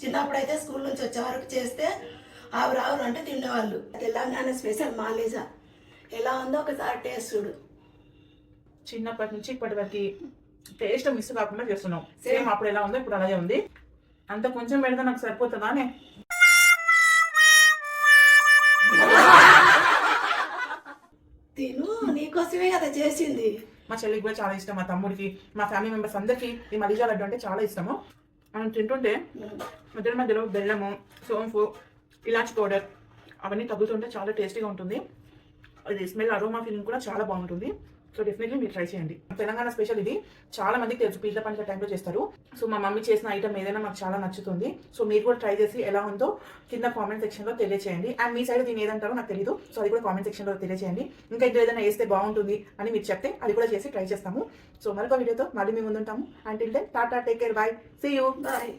చిన్నప్పుడు అయితే స్కూల్ నుంచి వచ్చే వరకు చేస్తే ఆవురు అంటే తినేవాళ్ళు. తెలంగాణ స్పెషల్ మాలేజా ఎలా ఉందో ఒకసారి టేస్ట్ చూడు. చిన్నప్పటి నుంచి ఇప్పటి వరకు టేస్ట్ మిస్ కాకుండా చేస్తున్నాం. సేమ్ అప్పుడు ఎలా ఉందో ఇప్పుడు అలాగే ఉంది. అంత కొంచెం పెడితే నాకు సరిపోతుందానే. తిను, నీకోసమే కదా చేసింది. మా చెల్లికి కూడా చాలా ఇష్టం, మా తమ్ముడికి, మా ఫ్యామిలీ మెంబర్స్ అందరికీ ఈ మలిజా లడ్డు అంటే చాలా ఇష్టము. మనం తింటుంటే మధ్యలో మధ్యలో బెల్లము, సోంపు, ఇలాచి పౌడర్ అవన్నీ తగ్గుతుంటే చాలా టేస్టీగా ఉంటుంది. అది స్మెల్ అరోమా ఫీలింగ్ కూడా చాలా బాగుంటుంది. సో డెఫినెట్లీ మీరు ట్రై చేయండి. తెలంగాణ స్పెషల్ ఇది. చాలా మందికి తెలుసు, పీర్ల పండుగ టైంలో చేస్తారు. సో మా మమ్మీ చేసిన ఐటమ్ ఏదైనా మాకు చాలా నచ్చుతుంది. సో మీరు కూడా ట్రై చేసి ఎలా ఉందో కింద కామెంట్ సెక్షన్లో తెలియచేయండి. అండ్ మీ సైడ్ దీని ఏదంటారో నాకు తెలియదు. సో అది కూడా కామెంట్ సెక్షన్లో తెలియచేయండి. ఇంకా ఇంట్లో ఏదైనా వేస్తే బాగుంటుంది అని మీరు చెప్తే అది కూడా చేసి ట్రై చేస్తాము. సో మరొక వీడియోతో మళ్ళీ మేము ముందుంటాము. Until then tata, take care, bye, see you, bye.